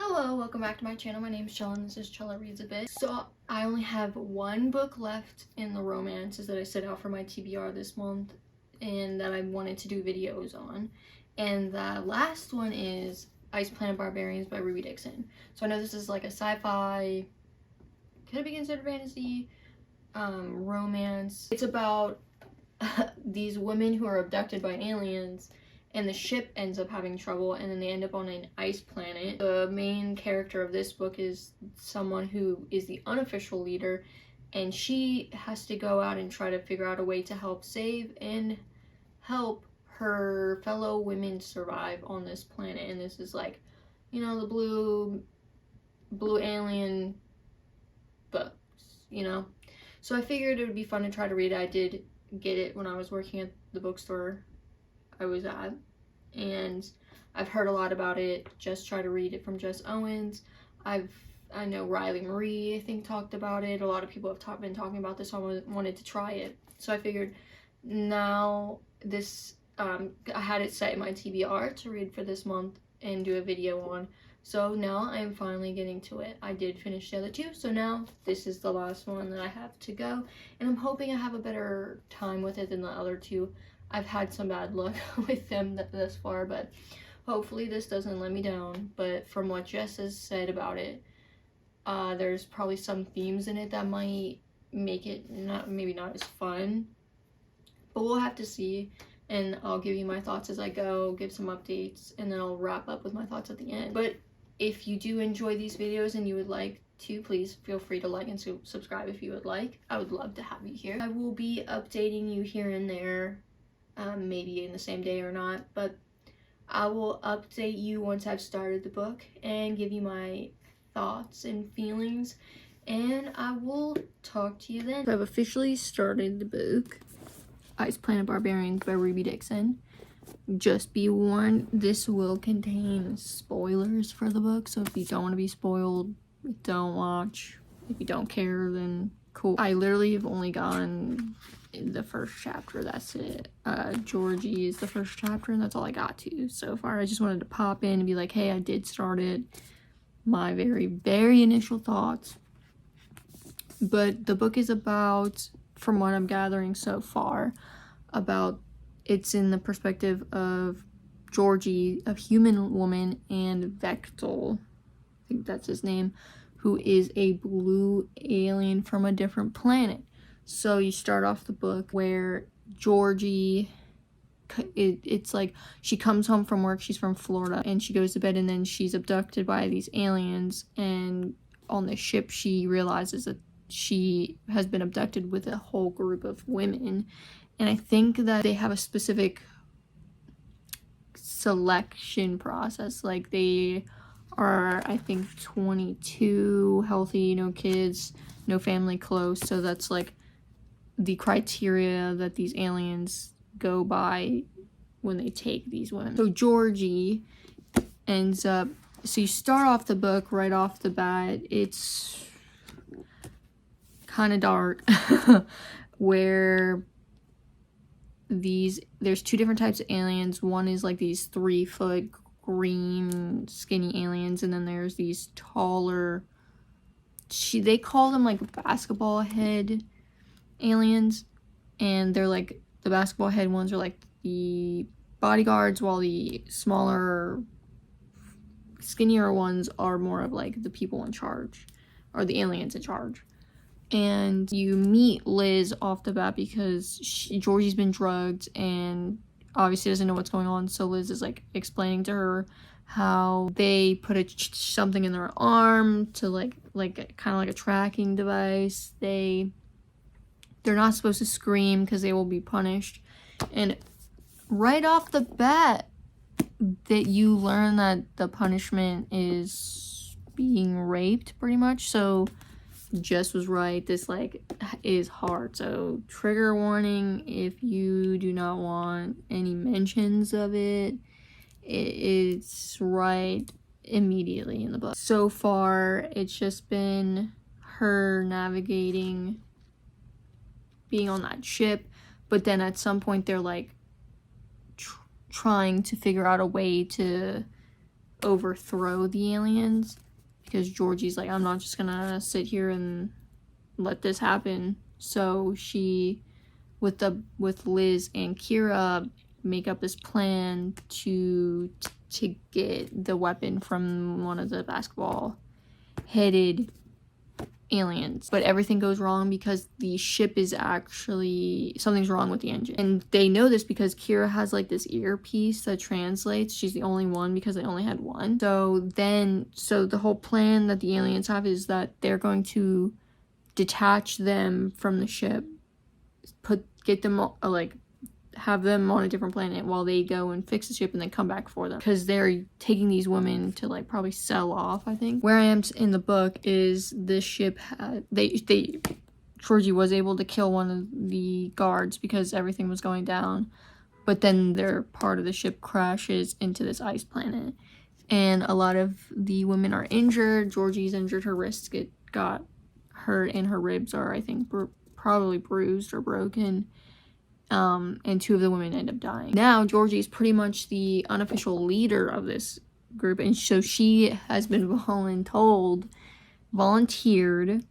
Hello, welcome back to my channel. My name is Chella and this is Chella Reads a Bit. So I only have one book left in the romances that I set out for my TBR this month and that I wanted to do videos on. And the last one is Ice Planet Barbarians by Ruby Dixon. So I know this is like a sci-fi, could it be considered fantasy, romance. It's about these women who are abducted by aliens and the ship ends up having trouble and then they end up on an ice planet. The main character of this book is someone who is the unofficial leader, and she has to go out and try to figure out a way to help save and help her fellow women survive on this planet. And this is like, you know, the blue alien books, you know. So I figured it would be fun to try to read it. I did get it when I was working at the bookstore I was at, and I've heard a lot about it. Just try to read it from Jess Owens. I know Riley Marie, I think, talked about it. A lot of people have been talking about this, so I wanted to try it. So I figured now this, I had it set in my TBR to read for this month and do a video on. So now I'm finally getting to it. I did finish the other two, so now this is the last one that I have to go, and I'm hoping I have a better time with it than the other two. I've had some bad luck with them thus far, but hopefully this doesn't let me down. But from what Jess has said about it, there's probably some themes in it that might make it maybe not as fun, but we'll have to see. And I'll give you my thoughts as I go, give some updates, and then I'll wrap up with my thoughts at the end. But if you do enjoy these videos and you would like to, please feel free to like and subscribe if you would like. I would love to have you here. I will be updating you here and there, maybe in the same day or not, but I will update you once I've started the book and give you my thoughts and feelings, and I will talk to you then. So I've officially started the book, Ice Planet Barbarians by Ruby Dixon. Just be warned, this will contain spoilers for the book, so if you don't want to be spoiled, don't watch. If you don't care, then cool. I literally have only gotten the first chapter, that's it. Georgie is the first chapter, and that's all I got to so far. I just wanted to pop in and be like, hey, I did start it. My very initial thoughts. But the book is about, from what I'm gathering so far, it's in the perspective of Georgie, a human woman, and Vectel, I think that's his name, who is a blue alien from a different planet. So you start off the book where Georgie, it's like she comes home from work, she's from Florida, and she goes to bed, and then she's abducted by these aliens, and on the ship she realizes that she has been abducted with a whole group of women. And I think that they have a specific selection process. Like, they are, I think, 22, healthy, no kids, no family close. So that's like the criteria that these aliens go by when they take these women. So Georgie ends up, so you start off the book right off the bat, it's kind of dark, where there's two different types of aliens. One is like these 3-foot green skinny aliens, and then there's these taller, they call them like basketball head aliens, and they're like, the basketball head ones are like the bodyguards, while the smaller, skinnier ones are more of like the people in charge, or the aliens in charge. And you meet Liz off the bat because Georgie's been drugged and obviously doesn't know what's going on. So Liz is like explaining to her how they put something in their arm to like kind of like a tracking device. They're not supposed to scream because they will be punished. And right off the bat, that you learn that the punishment is being raped, pretty much. So Jess was right, this like is hard, so trigger warning if you do not want any mentions of it. It's right immediately in the book. So far it's just been her navigating, being on that ship, but then at some point they're like trying to figure out a way to overthrow the aliens, because Georgie's like, I'm not just gonna sit here and let this happen. So she, with Liz and Kira, make up this plan to get the weapon from one of the basketball headed aliens. But everything goes wrong because the ship is actually, something's wrong with the engine. And they know this because Kira has like this earpiece that translates. She's the only one because they only had one. So the whole plan that the aliens have is that they're going to detach them from the ship, get them like have them on a different planet while they go and fix the ship and then come back for them, because they're taking these women to like probably sell off. I think where I am in the book is this ship Georgie was able to kill one of the guards because everything was going down, but then their part of the ship crashes into this ice planet and a lot of the women are injured. Georgie's injured, her wrists got hurt and her ribs are, I think, probably bruised or broken. And 2 of the women end up dying. Now Georgie's pretty much the unofficial leader of this group, and so she has been volunteered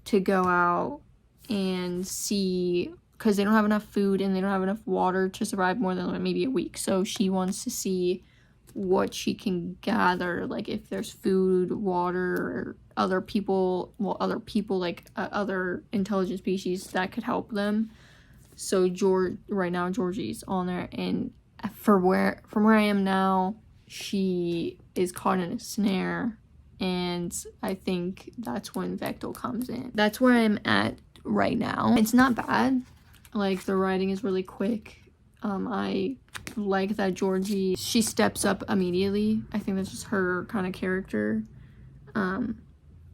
to go out and see, because they don't have enough food and they don't have enough water to survive more than maybe a week. So she wants to see what she can gather, like if there's food, water, or other people like other intelligent species that could help them. So right now Georgie's on there, and from where I am now, she is caught in a snare, and I think that's when Vectel comes in. That's where I'm at right now. It's not bad. Like, the writing is really quick. I like that Georgie, she steps up immediately. I think that's just her kind of character. And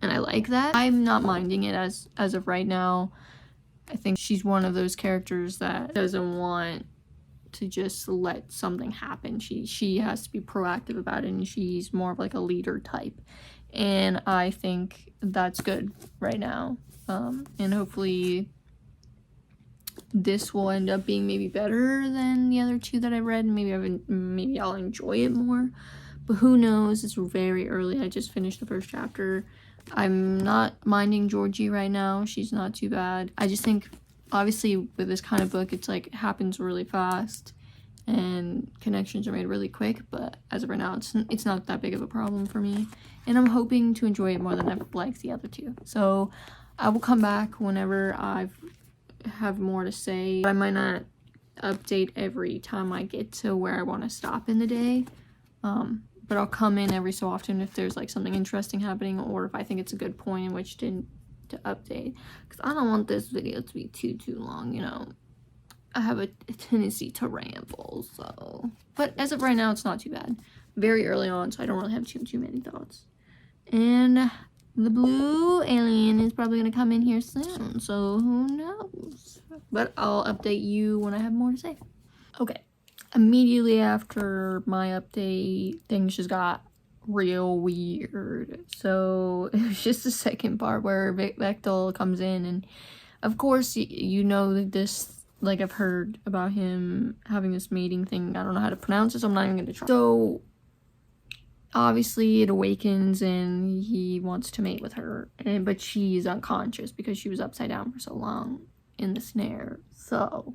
I like that. I'm not minding it as of right now. I think she's one of those characters that doesn't want to just let something happen. She has to be proactive about it, and she's more of like a leader type. And I think that's good right now. And hopefully this will end up being maybe better than the other 2 that I read, and maybe I'll enjoy it more. But who knows? It's very early. I just finished the first chapter. I'm not minding Georgie right now. She's not too bad. I just think, obviously, with this kind of book, it's like it happens really fast and connections are made really quick, but as of right now, it's not that big of a problem for me. And I'm hoping to enjoy it more than I've liked the other 2. So I will come back whenever I have more to say. I might not update every time I get to where I want to stop in the day. But I'll come in every so often if there's like something interesting happening, or if I think it's a good point in which to update, because I don't want this video to be too long, you know. I have a tendency to ramble, so. But as of right now, it's not too bad. Very early on, so I don't really have too many thoughts. And the blue alien is probably gonna come in here soon, so who knows. But I'll update you when I have more to say. Okay. Immediately after my update, things just got real weird. So it was just the second part where Vectel comes in, and of course you know this, like, I've heard about him having this mating thing. I don't know how to pronounce it, so I'm not even gonna try. So obviously it awakens and he wants to mate with her, but she's unconscious because she was upside down for so long in the snare. So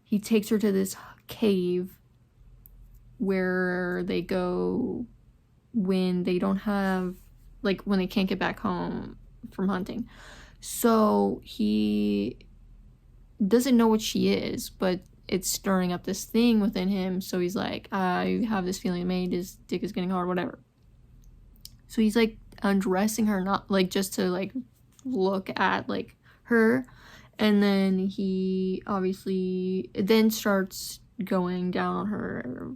he takes her to this cave where they go when they don't have, like, when they can't get back home from hunting. So he doesn't know what she is, but it's stirring up this thing within him. So he's like, I have this feeling his dick is getting hard, whatever. So he's like undressing her, not like just to like look at like her. And then he obviously then starts going down on her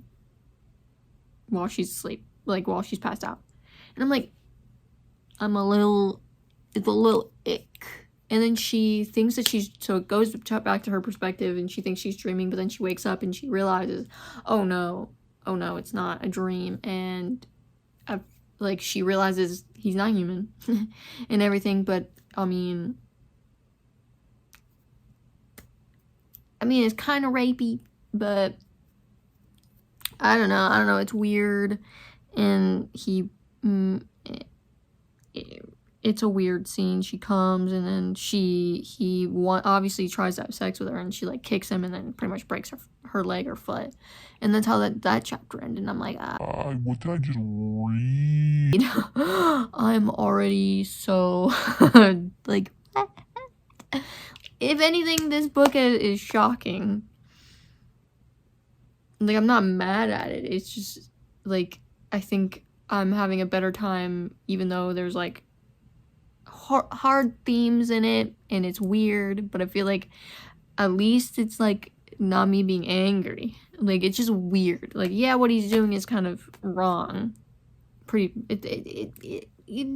while she's asleep, like while she's passed out. And I'm like, it's a little ick. And then she thinks that so it goes back to her perspective, and she thinks she's dreaming, but then she wakes up and she realizes, oh no, it's not a dream. And like, she realizes he's not human and everything. But I mean, it's kind of rapey, but I don't know, it's weird. and it's a weird scene. She comes, and then he obviously tries to have sex with her, and she like kicks him and then pretty much breaks her leg or foot. And that's how that chapter ended. And I'm like, what did I just read? I'm already so like, if anything, this book is shocking. Like, I'm not mad at it. It's just like, I think I'm having a better time, even though there's like hard themes in it and it's weird, but I feel like at least it's like not me being angry. Like, it's just weird. Like, yeah, what he's doing is kind of wrong. You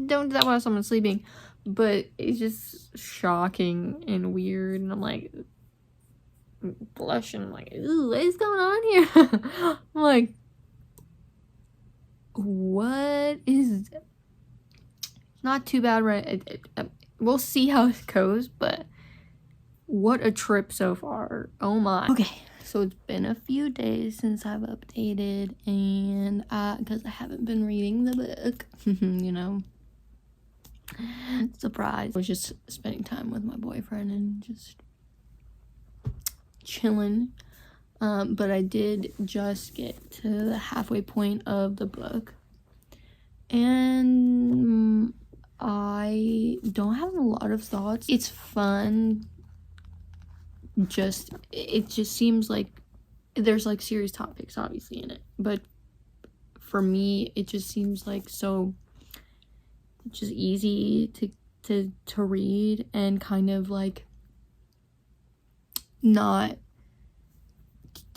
don't do that while someone's sleeping, but it's just shocking and weird, and I'm like blushing, like, ooh, what is going on here? I'm like, what is not too bad, right? We'll see how it goes, but what a trip so far. Oh my. Okay, so it's been a few days since I've updated, and because I haven't been reading the book, you know, surprise. I was just spending time with my boyfriend and just chilling, but I did just get to the halfway point of the book, and I don't have a lot of thoughts. It's fun. It just seems like there's like serious topics obviously in it, but for me it just seems like so just easy to read, and kind of like not,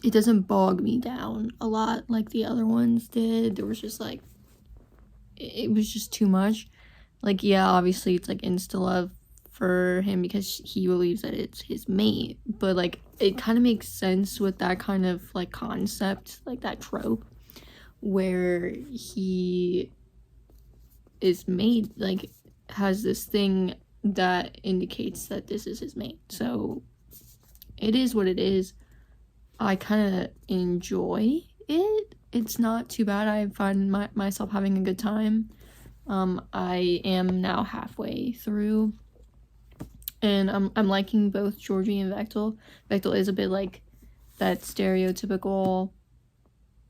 it doesn't bog me down a lot like the other ones did. There was just like, it was just too much. Like, yeah, obviously it's like insta love for him because he believes that it's his mate, but like it kind of makes sense with that kind of like concept, like that trope where he is made, like has this thing that indicates that this is his mate. So it is what it is. I kind of enjoy it. It's not too bad. I find myself having a good time. I am now halfway through, and I'm liking both Georgie and Vectel. Vectel is a bit like that stereotypical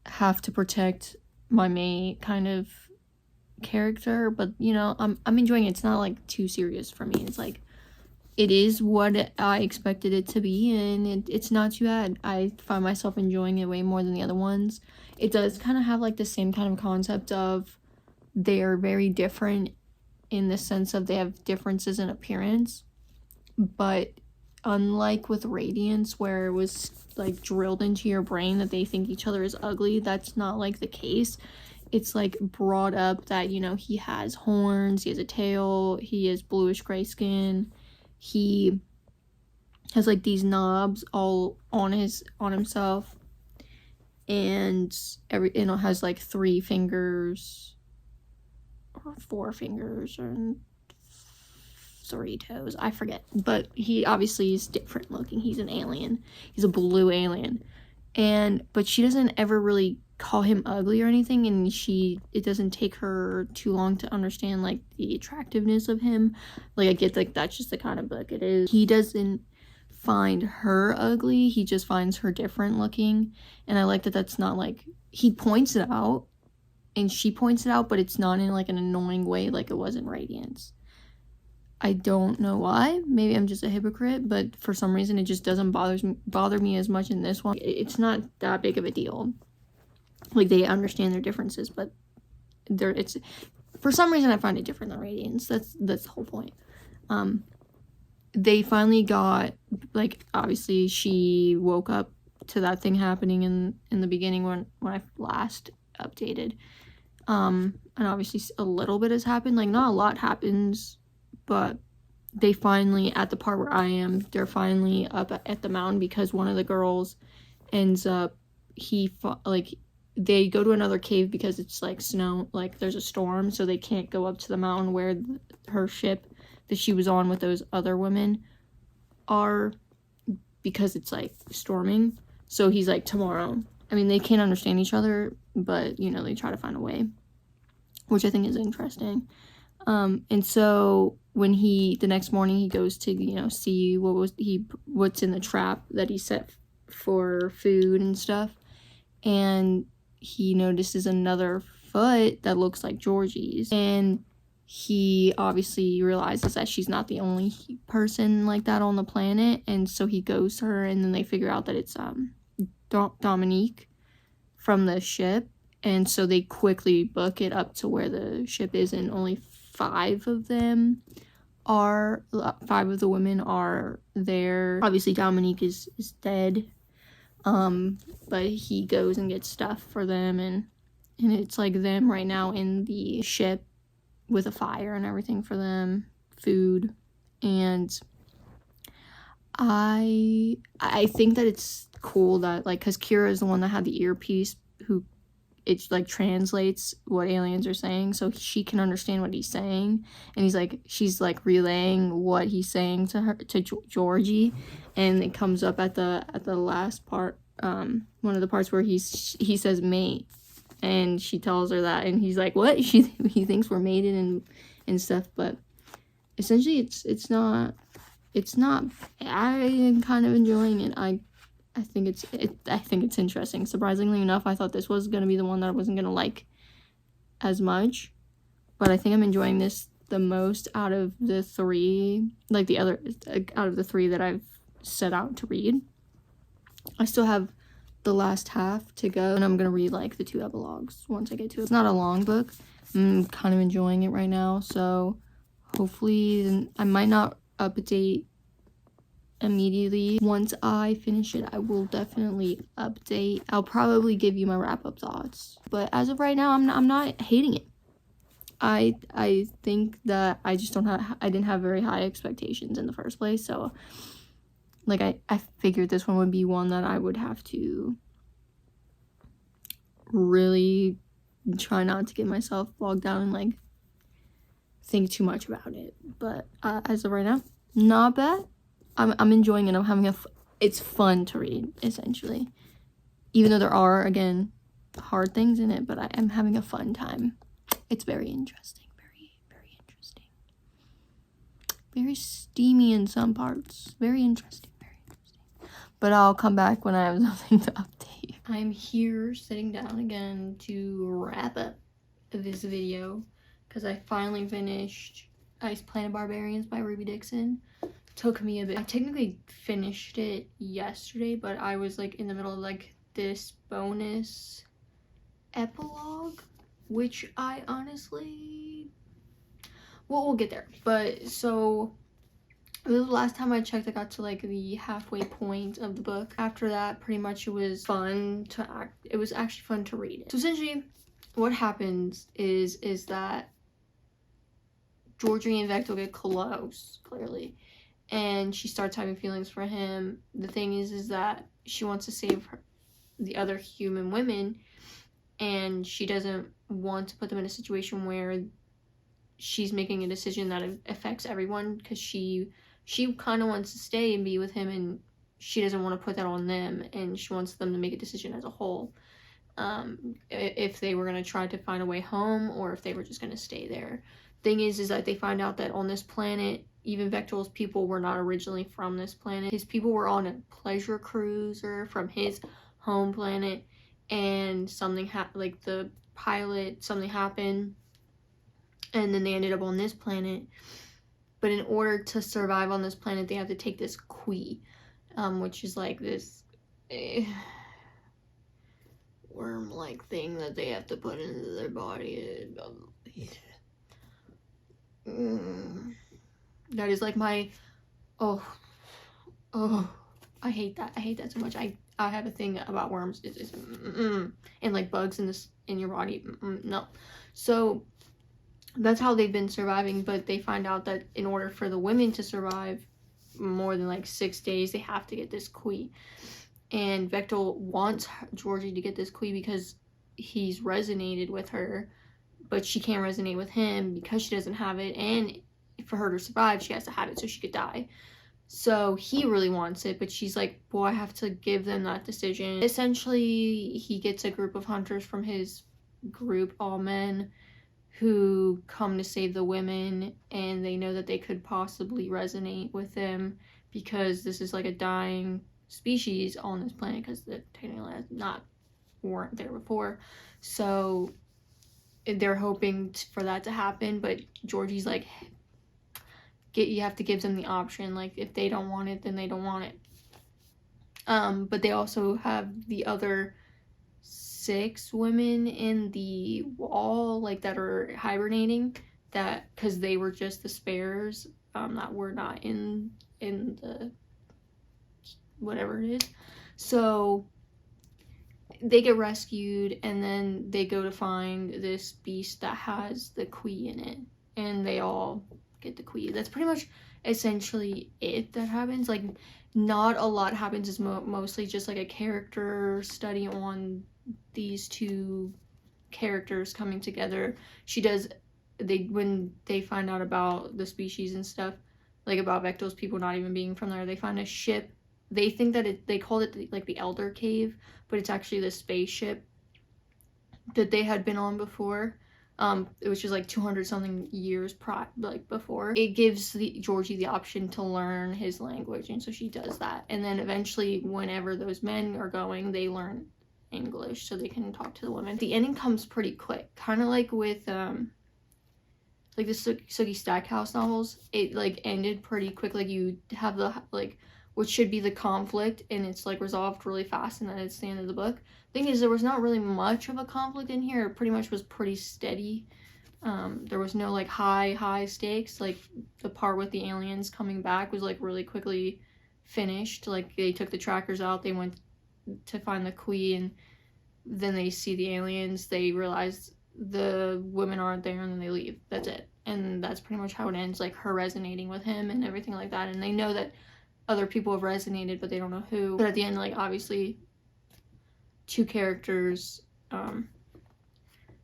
have to protect my mate kind of character, but you know, I'm enjoying it. It's not like too serious for me. It's like, it is what I expected it to be, and it's not too bad. I find myself enjoying it way more than the other ones. It does kind of have like the same kind of concept of they're very different in the sense of they have differences in appearance, but unlike with Radiance, where it was like drilled into your brain that they think each other is ugly, that's not like the case. It's like brought up that, you know, he has horns, he has a tail, he has bluish gray skin, he has like these knobs all on himself, and has like 3 fingers or 4 fingers or 3 toes, I forget, but he obviously is different looking. He's an alien. He's a blue alien, but she doesn't ever really call him ugly or anything, and it doesn't take her too long to understand like the attractiveness of him. Like, I get like that's just the kind of book it is. He doesn't find her ugly, he just finds her different looking, and I like that that's not like, he points it out and she points it out, but it's not in like an annoying way like it was in Radiance. I don't know why. Maybe I'm just a hypocrite, but for some reason it just doesn't bother me as much in this one. It's not that big of a deal. Like, they understand their differences, but it's for some reason I find it different than Radiance. That's the whole point. They finally got, like, obviously she woke up to that thing happening in the beginning when I last updated. And obviously a little bit has happened. Like, not a lot happens, but they finally, at the part where I am, they're finally up at the mountain because one of the girls ends up, they go to another cave because it's like snow, like there's a storm, so they can't go up to the mountain where her ship that she was on with those other women are, because it's like storming. So he's like, tomorrow. I mean, they can't understand each other but you know, they try to find a way, which I think is interesting. And so when the next morning he goes to, you know, see what's in the trap that he set for food and stuff, and he notices another foot that looks like Georgie's, and he obviously realizes that she's not the only person like that on the planet, and so he goes to her, and then they figure out that it's Dominique from the ship, and so they quickly book it up to where the ship is, and only 5 of the women are there. Obviously Dominique is dead, but he goes and gets stuff for them, and it's like them right now in the ship with a fire and everything for them, food. And I think that it's cool that, like, because Kira is the one that had the earpiece, who it like translates what aliens are saying, so she can understand what he's saying, and she's like relaying what he's saying to her, to Georgie, and it comes up at the last part, one of the parts where he says mate, and she tells her that, and he's like, what? He thinks we're mated and stuff, but essentially it's not. I am kind of enjoying it. I think it's interesting. Surprisingly enough, I thought this was gonna be the one that I wasn't gonna like as much, but I think I'm enjoying this the most out of the 3, like out of the 3 that I've set out to read. I still have the last half to go, and I'm gonna read like the 2 epilogues once I get to it. It's not a long book. I'm kind of enjoying it right now, so hopefully I might not update immediately. Once I finish it, I will definitely update. I'll probably give you my wrap-up thoughts, but as of right now, I'm not hating it. I think that I didn't have very high expectations in the first place, so like I figured this one would be one that I would have to really try not to get myself bogged down and like think too much about it. But as of right now, not bad. I'm enjoying it. I'm having it's fun to read, essentially, even though there are, again, hard things in it, but I am having a fun time. It's very interesting, very interesting, very steamy in some parts, very interesting. But I'll come back when I have something to update. I'm here sitting down again to wrap up this video because I finally finished Ice Planet Barbarians by Ruby Dixon. Took me a bit. I technically finished it yesterday, but I was like in the middle of like this bonus epilogue, which I honestly, well, we'll get there. But so the last time I checked, I got to like the halfway point of the book. After that, pretty much it was fun to it was actually fun to read it. So essentially what happens is that Georgie and Vector get close, clearly, and she starts having feelings for him. The thing is that she wants to save the other human women, and she doesn't want to put them in a situation where she's making a decision that affects everyone, because she kind of wants to stay and be with him, and she doesn't want to put that on them, and she wants them to make a decision as a whole, if they were going to try to find a way home or if they were just going to stay there. Thing is that they find out that on this planet, even Vector's people were not originally from this planet. His people were on a pleasure cruiser from his home planet, and something like the pilot, something happened, and then they ended up on this planet. But in order to survive on this planet, they have to take this Kui, which is like this worm-like thing that they have to put into their body. That is like my, oh, I hate that so much. I have a thing about worms. It's and like bugs in your body. No. So that's how they've been surviving, but they find out that in order for the women to survive more than like 6 days, they have to get this Kui. And Vector wants Georgie to get this Kui because he's resonated with her, but she can't resonate with him because she doesn't have it, and for her to survive, she has to have it so she could die. So he really wants it, but she's like, well, I have to give them that decision. Essentially, he gets a group of hunters from his group, all men, who come to save the women, and they know that they could possibly resonate with him because this is like a dying species on this planet because the technically weren't there before. So they're hoping for that to happen, but Georgie's like, you have to give them the option. Like, if they don't want it, then they don't want it. But they also have the other 6 women in the wall, like, that are hibernating, that because they were just the spares that were not in the whatever it is. So they get rescued, and then they go to find this beast that has the Queen in it, and they all get the Queen. That's pretty much essentially it that happens. Like, not a lot happens. It's mostly just like a character study on these 2 characters coming together. When they find out about the species and stuff, like about Vectyl's people not even being from there, they find a ship. They think that they called it like the Elder Cave, but it's actually the spaceship that they had been on before, which is like 200 something years before. It gives Georgie the option to learn his language, and so she does that. And then eventually, whenever those men are going, they learn English so they can talk to the women. The ending comes pretty quick, kind of like with like the Sookie Stackhouse novels. It like ended pretty quick. Like, you have the like which should be the conflict, and it's like resolved really fast, and then it's the end of the book. Thing is, there was not really much of a conflict in here. It pretty much was pretty steady. There was no like high stakes. Like, the part with the aliens coming back was like really quickly finished. Like, they took the trackers out, they went to find the Queen, then they see the aliens, they realize the women aren't there, and then they leave. That's it. And that's pretty much how it ends, like her resonating with him and everything like that. And they know that other people have resonated, but they don't know who. But at the end, like, obviously 2 characters,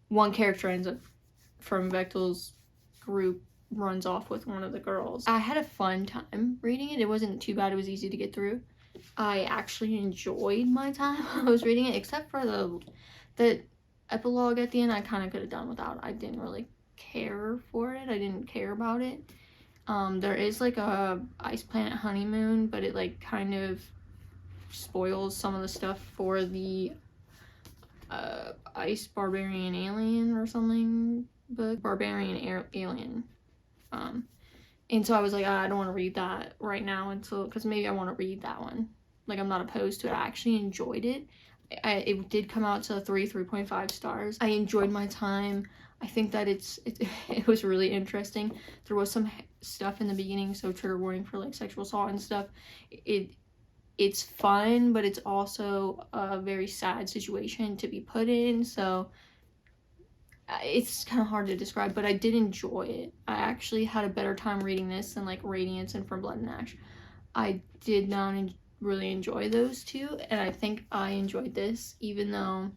one character ends up from Vectyl's group, runs off with one of the girls. I had a fun time reading it. It wasn't too bad. It was easy to get through. I actually enjoyed my time I was reading it, except for the epilogue at the end. I kind of could have done without. I didn't really care for it. I didn't care about it. There is like a Ice Planet honeymoon, but it like kind of spoils some of the stuff for the Ice Barbarian Alien or something book. Barbarian Alien. And so I was like, I don't want to read that right now until, because maybe I want to read that one. Like, I'm not opposed to it. I actually enjoyed it. It did come out to 3.5 stars. I enjoyed my time. I think that it was really interesting. There was some stuff in the beginning, so trigger warning for like sexual assault and stuff. It's fun, but it's also a very sad situation to be put in, so it's kind of hard to describe, but I did enjoy it. I actually had a better time reading this than like Radiance and From Blood and Ash. I did not really enjoy those 2, and I think I enjoyed this, even though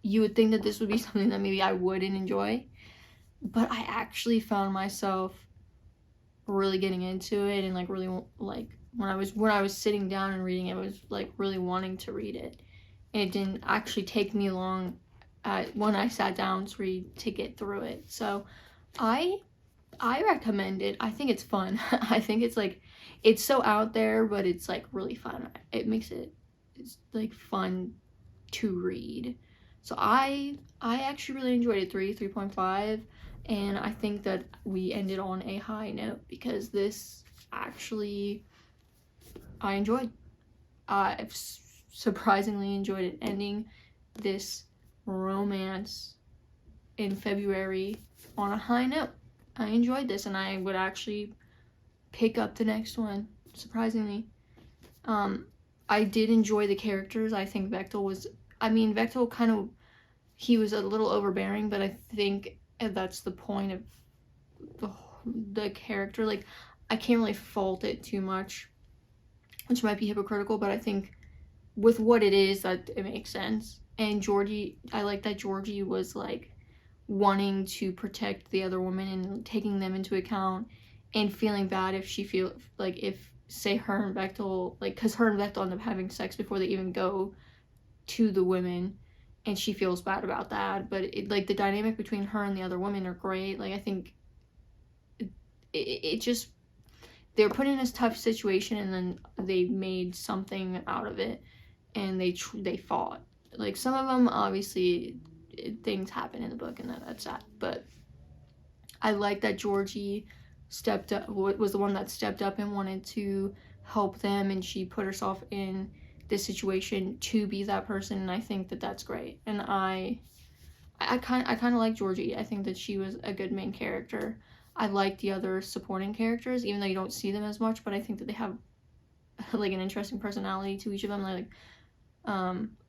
you would think that this would be something that maybe I wouldn't enjoy, but I actually found myself really getting into it, and like really like when I was sitting down and reading it, I was like really wanting to read it, and it didn't actually take me long when I sat down to read to get through it. So I recommend it. I think it's fun. I think it's like, it's so out there, but it's like really fun. It makes it's like fun to read. So I actually really enjoyed it. 3.5, and I think that we ended on a high note because this actually I enjoyed. I've surprisingly enjoyed it, ending this romance in February on a high note. I enjoyed this, and I would actually pick up the next one, surprisingly. I did enjoy the characters. I think Vectyl kind of, he was a little overbearing, but I think that's the point of the character. Like, I can't really fault it too much, which might be hypocritical, but I think with what it is, that it makes sense. And Georgie, I like that Georgie was like wanting to protect the other woman and taking them into account, and feeling bad if she feel like, if say her and Bechtel, like, because her and Bechtel end up having sex before they even go to the women, and she feels bad about that. But like, the dynamic between her and the other women are great. Like, I think it just, they're put in this tough situation, and then they made something out of it, and they fought. Like, some of them, obviously, things happen in the book, and that's sad. But I like that Georgie stepped up, was the one that stepped up and wanted to help them, and she put herself in this situation to be that person, and I think that that's great. And I kind of like Georgie. I think that she was a good main character. I like the other supporting characters, even though you don't see them as much, but I think that they have like an interesting personality to each of them. Like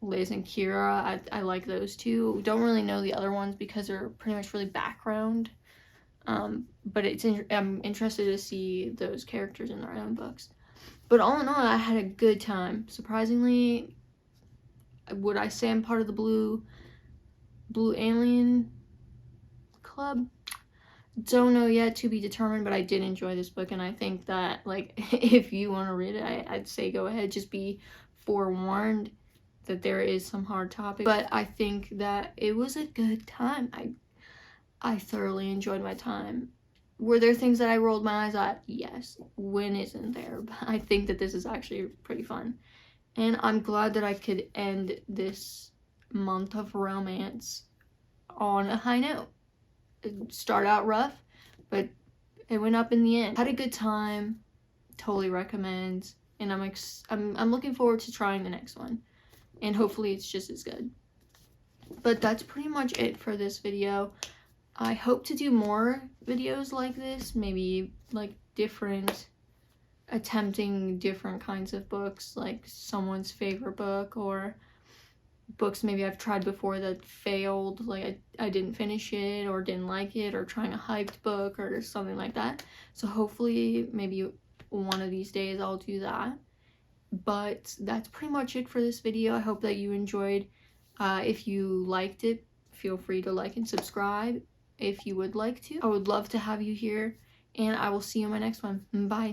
Liz and Kira, I like those two. Don't really know the other ones because they're pretty much really background. But I'm interested to see those characters in their own books. But all in all, I had a good time. Surprisingly, would I say I'm part of the Blue Alien Club? Don't know yet, to be determined, but I did enjoy this book, and I think that, like, if you want to read it, I'd say go ahead. Just be forewarned that there is some hard topics, but I think that it was a good time. I thoroughly enjoyed my time. Were there things that I rolled my eyes at? Yes. When isn't there? But I think that this is actually pretty fun. And I'm glad that I could end this month of romance on a high note. It started out rough, but it went up in the end. Had a good time. Totally recommend. And I'm looking forward to trying the next one. And hopefully it's just as good. But that's pretty much it for this video. I hope to do more videos like this, maybe like attempting different kinds of books, like someone's favorite book, or books maybe I've tried before that failed, like I didn't finish it or didn't like it, or trying a hyped book or something like that. So hopefully maybe one of these days I'll do that. But that's pretty much it for this video. I hope that you enjoyed. If you liked it, feel free to like and subscribe if you would like to. I would love to have you here, and I will see you in my next one. Bye.